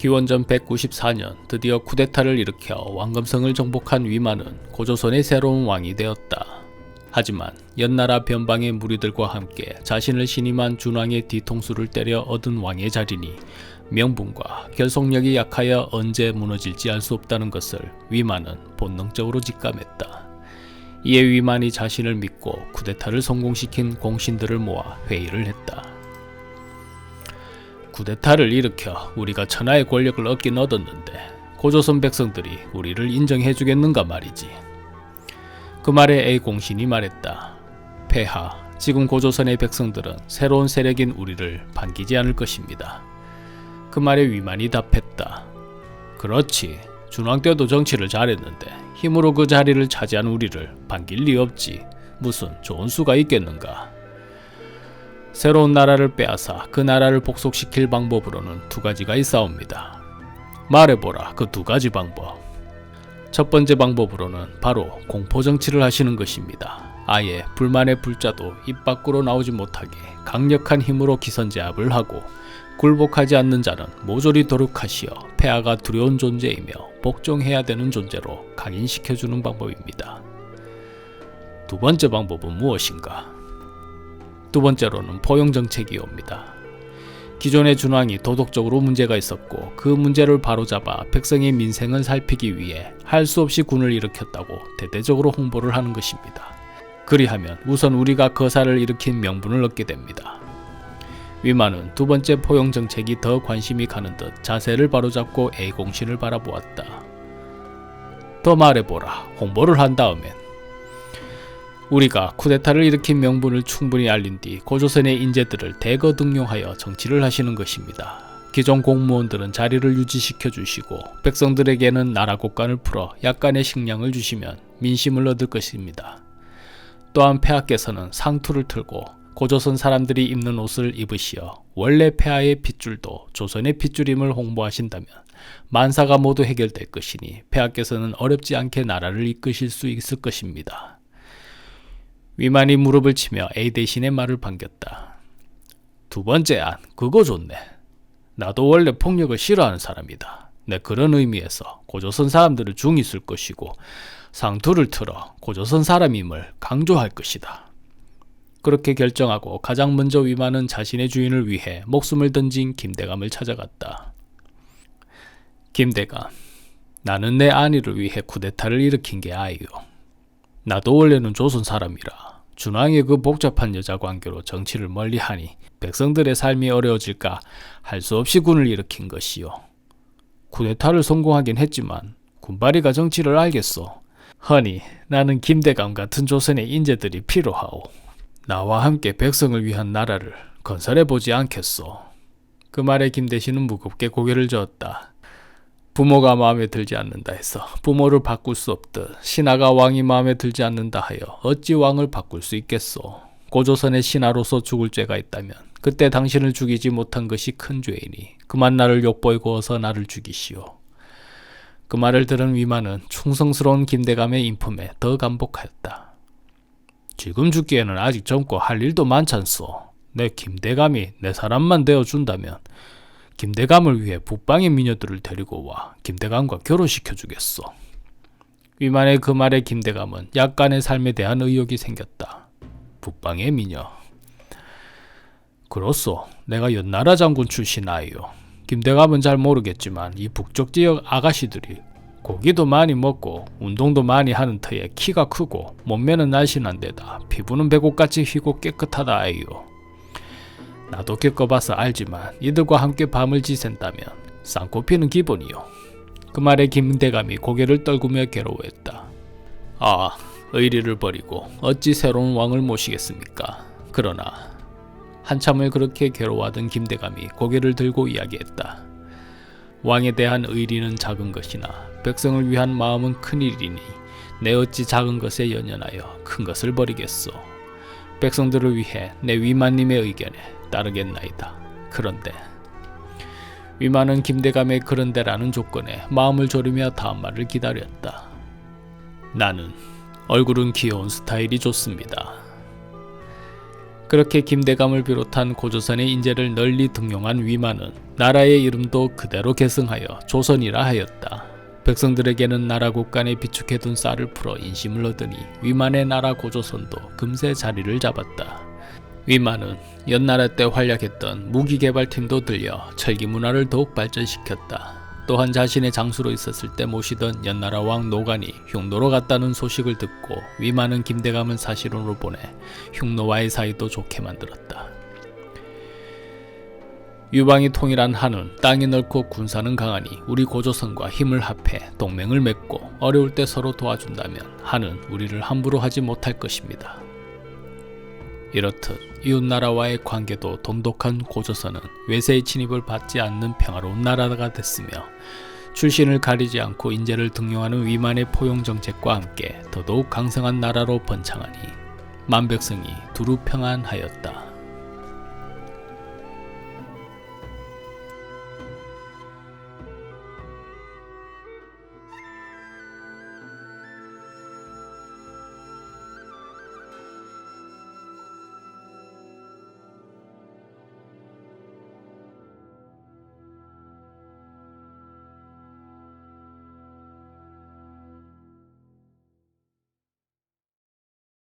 기원전 194년 드디어 쿠데타를 일으켜 왕금성을 정복한 위만은 고조선의 새로운 왕이 되었다. 하지만 연나라 변방의 무리들과 함께 자신을 신임한 준왕의 뒤통수를 때려 얻은 왕의 자리니 명분과 결속력이 약하여 언제 무너질지 알 수 없다는 것을 위만은 본능적으로 직감했다. 이에 위만이 자신을 믿고 쿠데타를 성공시킨 공신들을 모아 회의를 했다. 쿠데타를 일으켜 우리가 천하의 권력을 얻긴 얻었는데 고조선 백성들이 우리를 인정해주겠는가 말이지. 그 말에 A 공신이 말했다. 폐하, 지금 고조선의 백성들은 새로운 세력인 우리를 반기지 않을 것입니다. 그 말에 위만이 답했다. 그렇지. 준왕 때도 정치를 잘했는데 힘으로 그 자리를 차지한 우리를 반길 리 없지. 무슨 좋은 수가 있겠는가. 새로운 나라를 빼앗아 그 나라를 복속시킬 방법으로는 두 가지가 있사옵니다. 말해보라, 그 두 가지 방법. 첫 번째 방법으로는 바로 공포정치를 하시는 것입니다. 아예 불만의 불자도 입 밖으로 나오지 못하게 강력한 힘으로 기선제압을 하고 굴복하지 않는 자는 모조리 도륙하시어 폐하가 두려운 존재이며 복종해야 되는 존재로 각인시켜주는 방법입니다. 두 번째 방법은 무엇인가? 두 번째로는 포용정책이옵니다. 기존의 준왕이 도덕적으로 문제가 있었고 그 문제를 바로잡아 백성의 민생을 살피기 위해 할 수 없이 군을 일으켰다고 대대적으로 홍보를 하는 것입니다. 그리하면 우선 우리가 거사를 일으킨 명분을 얻게 됩니다. 위만은 두 번째 포용정책이 더 관심이 가는 듯 자세를 바로잡고 A공신을 바라보았다. 더 말해보라, 홍보를 한 다음엔 우리가 쿠데타를 일으킨 명분을 충분히 알린 뒤 고조선의 인재들을 대거 등용하여 정치를 하시는 것입니다. 기존 공무원들은 자리를 유지시켜 주시고 백성들에게는 나라 곳간을 풀어 약간의 식량을 주시면 민심을 얻을 것입니다. 또한 폐하께서는 상투를 틀고 고조선 사람들이 입는 옷을 입으시어 원래 폐하의 핏줄도 조선의 핏줄임을 홍보하신다면 만사가 모두 해결될 것이니 폐하께서는 어렵지 않게 나라를 이끄실 수 있을 것입니다. 위만이 무릎을 치며 A 대신의 말을 반겼다. 두 번째 안, 그거 좋네. 나도 원래 폭력을 싫어하는 사람이다. 내 그런 의미에서 고조선 사람들을 중히 쓸 것이고 상투를 틀어 고조선 사람임을 강조할 것이다. 그렇게 결정하고 가장 먼저 위만은 자신의 주인을 위해 목숨을 던진 김대감을 찾아갔다. 김대감, 나는 내 아내를 위해 쿠데타를 일으킨 게 아니요. 나도 원래는 조선 사람이라 준왕의 그 복잡한 여자 관계로 정치를 멀리하니 백성들의 삶이 어려워질까 할 수 없이 군을 일으킨 것이요. 쿠데타를 성공하긴 했지만 군바리가 정치를 알겠소. 허니 나는 김대감 같은 조선의 인재들이 필요하오. 나와 함께 백성을 위한 나라를 건설해보지 않겠소. 그 말에 김대신은 무겁게 고개를 저었다. 부모가 마음에 들지 않는다 해서 부모를 바꿀 수 없듯 신하가 왕이 마음에 들지 않는다 하여 어찌 왕을 바꿀 수 있겠소. 고조선의 신하로서 죽을 죄가 있다면 그때 당신을 죽이지 못한 것이 큰 죄이니 그만 나를 욕보이고 어서 나를 죽이시오. 그 말을 들은 위만은 충성스러운 김대감의 인품에 더 감복하였다. 지금 죽기에는 아직 젊고 할 일도 많잖소. 내 김대감이 내 사람만 되어준다면 김대감을 위해 북방의 미녀들을 데리고 와 김대감과 결혼시켜주겠소. 위만의 그 말에 김대감은 약간의 삶에 대한 의욕이 생겼다. 북방의 미녀. 그렇소. 내가 연나라 장군 출신 아이요. 김대감은 잘 모르겠지만 이 북쪽 지역 아가씨들이 고기도 많이 먹고 운동도 많이 하는 터에 키가 크고 몸매는 날씬한 데다 피부는 배꼽같이 희고 깨끗하다 아이요. 나도 겪어봐서 알지만 이들과 함께 밤을 지샌다면 쌍코피는 기본이요. 그 말에 김대감이 고개를 떨구며 괴로워했다. 아, 의리를 버리고 어찌 새로운 왕을 모시겠습니까? 그러나 한참을 그렇게 괴로워하던 김대감이 고개를 들고 이야기했다. 왕에 대한 의리는 작은 것이나 백성을 위한 마음은 큰 일이니 내 어찌 작은 것에 연연하여 큰 것을 버리겠소. 백성들을 위해 내 위만님의 의견에 따르겠나이다. 그런데 위만은 김대감의 그런데라는 조건에 마음을 졸이며 다음 말을 기다렸다. 나는 얼굴은 귀여운 스타일이 좋습니다. 그렇게 김대감을 비롯한 고조선의 인재를 널리 등용한 위만은 나라의 이름도 그대로 계승하여 조선이라 하였다. 백성들에게는 나라 곳간에 비축해둔 쌀을 풀어 인심을 얻으니 위만의 나라 고조선도 금세 자리를 잡았다. 위만은 연나라 때 활약했던 무기개발팀도 들여 철기 문화를 더욱 발전시켰다. 또한 자신의 장수로 있었을 때 모시던 연나라 왕 노간이 흉노로 갔다는 소식을 듣고 위만은 김대감을 사실원으로 보내 흉노와의 사이도 좋게 만들었다. 유방이 통일한 한은 땅이 넓고 군사는 강하니 우리 고조선과 힘을 합해 동맹을 맺고 어려울 때 서로 도와준다면 한은 우리를 함부로 하지 못할 것입니다. 이렇듯 이웃나라와의 관계도 돈독한 고조선은 외세의 침입을 받지 않는 평화로운 나라가 됐으며 출신을 가리지 않고 인재를 등용하는 위만의 포용 정책과 함께 더더욱 강성한 나라로 번창하니 만백성이 두루 평안하였다.